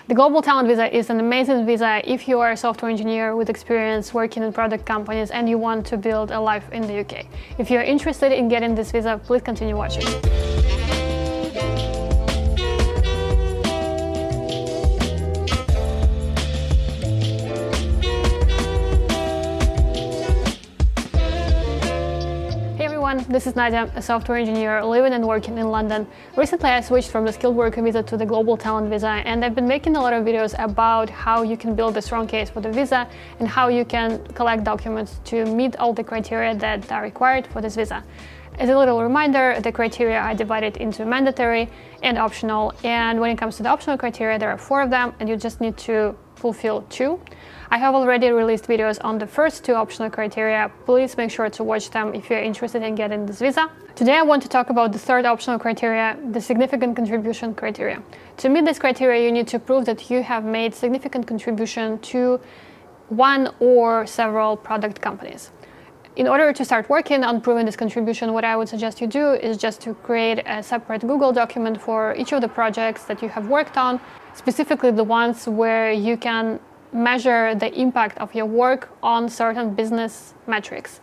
The Global Talent Visa is an amazing visa if you are a software engineer with experience working in product companies and you want to build a life in the UK. If you're interested in getting this visa, please continue watching. This is Nadia, a software engineer living and working in London. Recently I switched from the skilled worker visa to the global talent visa, and I've been making a lot of videos about how you can build a strong case for the visa and how you can collect documents to meet all the criteria that are required for this visa. As a little reminder, the criteria are divided into mandatory and optional, and when it comes to the optional criteria, there are 4 of them and you just need to fulfill 2. I have already released videos on the first 2 optional criteria. Please make sure to watch them if you're interested in getting this visa. Today I want to talk about the 3rd optional criteria, the significant contribution criteria. To meet this criteria, you need to prove that you have made significant contribution to one or several product companies. In order to start working on proving this contribution, what I would suggest you do is just to create a separate Google document for each of the projects that you have worked on, specifically the ones where you can measure the impact of your work on certain business metrics.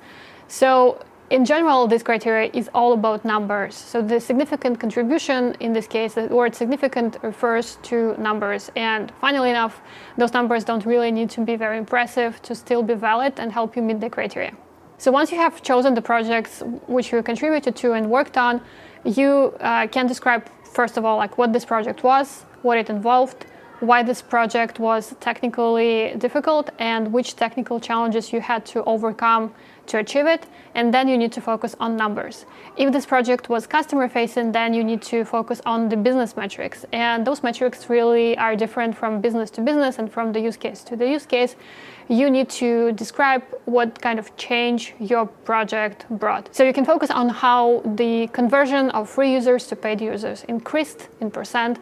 So in general, this criteria is all about numbers. So the significant contribution, in this case, the word significant refers to numbers. And funnily enough, those numbers don't really need to be very impressive to still be valid and help you meet the criteria. So once you have chosen the projects which you contributed to and worked on, you can describe, first of all, like what this project was, what it involved, why this project was technically difficult, and which technical challenges you had to overcome to achieve it, and then you need to focus on numbers. If this project was customer facing, then you need to focus on the business metrics, and those metrics really are different from business to business and from the use case to the use case. You need to describe what kind of change your project brought. So you can focus on how the conversion of free users to paid users increased in percent,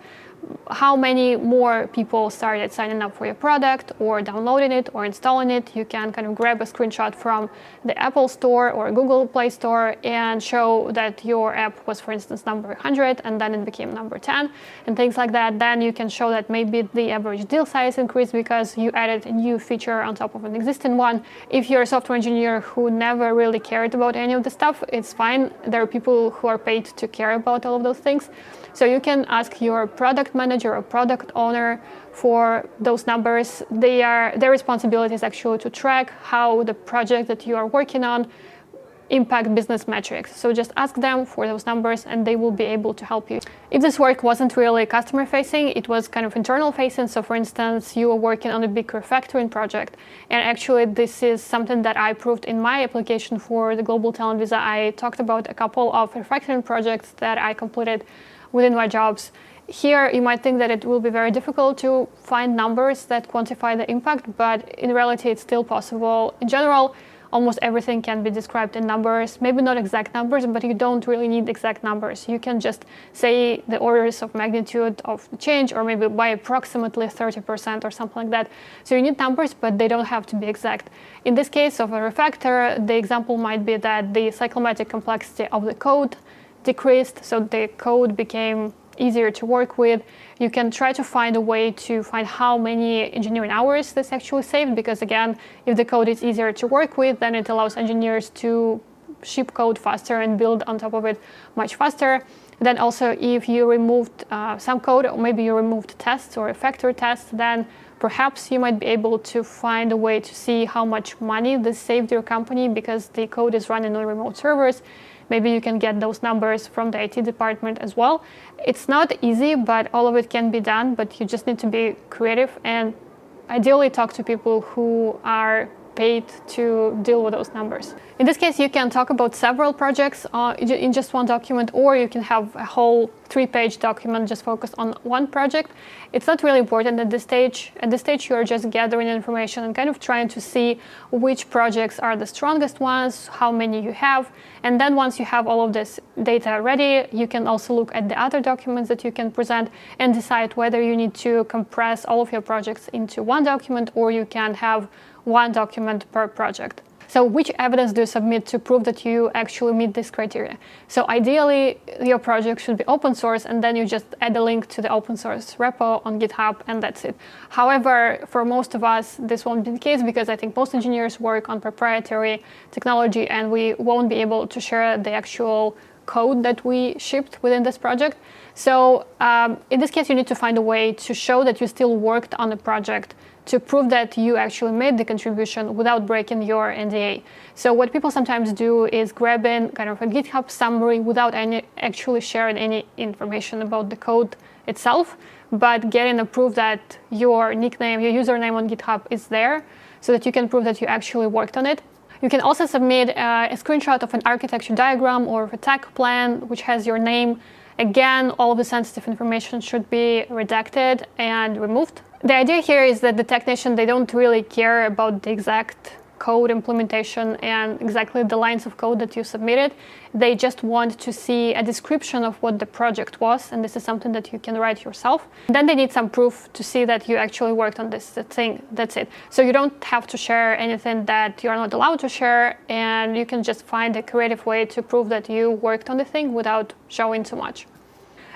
how many more people started signing up for your product or downloading it or installing it. You can kind of grab a screenshot from the Apple Store or Google Play Store and show that your app was, for instance, number 100 and then it became number 10 and things like that. Then you can show that maybe the average deal size increased because you added a new feature on top of an existing one. If you're a software engineer who never really cared about any of the stuff, it's fine. There are people who are paid to care about all of those things. So you can ask your product manager or product owner for those numbers. Their responsibility is actually to track how the project that you are working on impact business metrics. So just ask them for those numbers and they will be able to help you. If this work wasn't really customer facing, it was kind of internal facing. So for instance, you were working on a big refactoring project. And actually this is something that I proved in my application for the Global Talent Visa. I talked about a couple of refactoring projects that I completed within my jobs. Here, you might think that it will be very difficult to find numbers that quantify the impact, but in reality, it's still possible. In general, almost everything can be described in numbers, maybe not exact numbers, but you don't really need exact numbers. You can just say the orders of magnitude of the change, or maybe by approximately 30% or something like that. So you need numbers, but they don't have to be exact. In this case of a refactor, the example might be that the cyclomatic complexity of the code decreased, so the code became easier to work with. You can try to find a way to find how many engineering hours this actually saved, because again, if the code is easier to work with, then it allows engineers to ship code faster and build on top of it much faster. Then also, if you removed some code, or maybe you removed tests or refactor tests, then perhaps you might be able to find a way to see how much money this saved your company because the code is running on remote servers. Maybe you can get those numbers from the IT department as well. It's not easy, but all of it can be done, but you just need to be creative and ideally talk to people who are paid to deal with those numbers. In this case, you can talk about several projects in just one document, or you can have a whole 3-page document just focused on one project. It's not really important at this stage. At this stage, you're just gathering information and kind of trying to see which projects are the strongest ones, how many you have. And then once you have all of this data ready, you can also look at the other documents that you can present and decide whether you need to compress all of your projects into one document or you can have one document per project. So which evidence do you submit to prove that you actually meet this criteria? So ideally, your project should be open source, and then you just add a link to the open source repo on GitHub, and that's it. However, for most of us, this won't be the case, because I think most engineers work on proprietary technology, and we won't be able to share the actual code that we shipped within this project. So in this case, you need to find a way to show that you still worked on the project, to prove that you actually made the contribution without breaking your NDA. So what people sometimes do is grab in kind of a GitHub summary without actually sharing any information about the code itself, but getting a proof that your nickname, your username on GitHub is there, so that you can prove that you actually worked on it. You can also submit a screenshot of an architecture diagram or of a tech plan which has your name. Again, all of the sensitive information should be redacted and removed. The idea here is that the technician, they don't really care about the exact code implementation and exactly the lines of code that you submitted. They just want to see a description of what the project was, and this is something that you can write yourself. Then they need some proof to see that you actually worked on this thing. That's it. So you don't have to share anything that you're not allowed to share, and you can just find a creative way to prove that you worked on the thing without showing too much.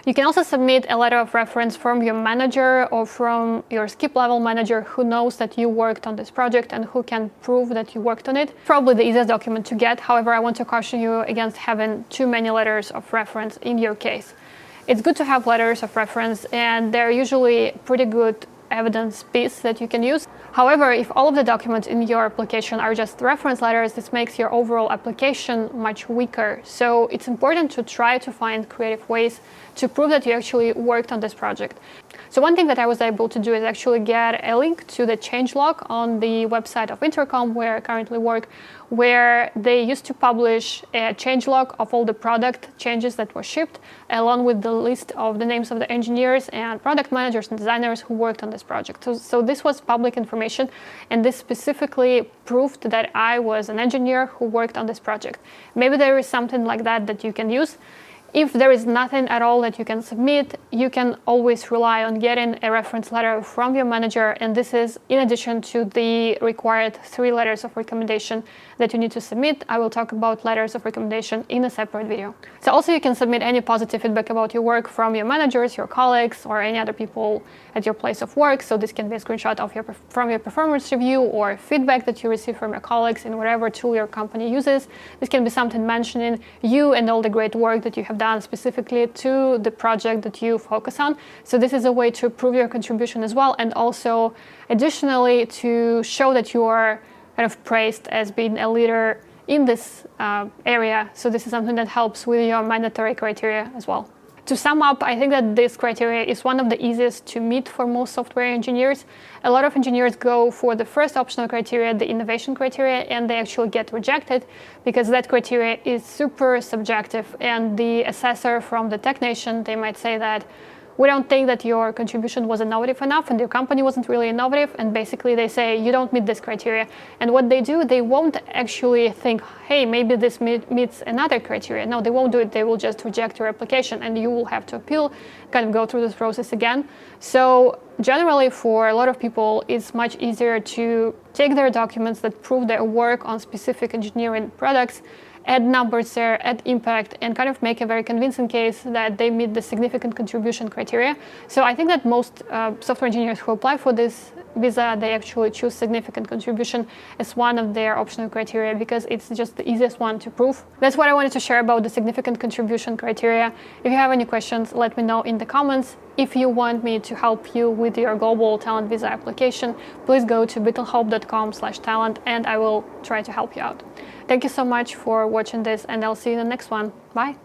You can also submit a letter of reference from your manager or from your skip level manager who knows that you worked on this project and who can prove that you worked on it. Probably the easiest document to get. However, I want to caution you against having too many letters of reference in your case. It's good to have letters of reference, and they're usually pretty good evidence piece that you can use. However, if all of the documents in your application are just reference letters, this makes your overall application much weaker. So it's important to try to find creative ways to prove that you actually worked on this project. So one thing that I was able to do is actually get a link to the changelog on the website of Intercom, where I currently work, where they used to publish a changelog of all the product changes that were shipped, along with the list of the names of the engineers and product managers and designers who worked on this project. So this was public information, and this specifically proved that I was an engineer who worked on this project. Maybe there is something like that you can use. If there is nothing at all that you can submit, you can always rely on getting a reference letter from your manager, and this is in addition to the required 3 letters of recommendation that you need to submit. I will talk about letters of recommendation in a separate video. So also you can submit any positive feedback about your work from your managers, your colleagues, or any other people at your place of work. So this can be a screenshot of from your performance review or feedback that you receive from your colleagues in whatever tool your company uses. This can be something mentioning you and all the great work that you have done specifically to the project that you focus on. So this is a way to prove your contribution as well, and also additionally to show that you are kind of praised as being a leader in this area. So this is something that helps with your mandatory criteria as well. To sum up, I think that this criteria is one of the easiest to meet for most software engineers. A lot of engineers go for the first optional criteria, the innovation criteria, and they actually get rejected because that criteria is super subjective, and the assessor from the technician, they might say that we don't think that your contribution was innovative enough and your company wasn't really innovative, and basically they say you don't meet this criteria. And what they do, they won't actually think, hey, maybe this meets another criteria. No, they won't do it. They will just reject your application, and you will have to appeal, kind of go through this process again. So generally for a lot of people, it's much easier to take their documents that prove their work on specific engineering products, add numbers there, add impact, and kind of make a very convincing case that they meet the significant contribution criteria. So I think that most software engineers who apply for this visa, they actually choose significant contribution as one of their optional criteria because it's just the easiest one to prove. That's what I wanted to share about the significant contribution criteria. If you have any questions, let me know in the comments. If you want me to help you with your global talent visa application, please go to bittlehop.com/talent and I will try to help you out. Thank you so much for watching this, and I'll see you in the next one. Bye.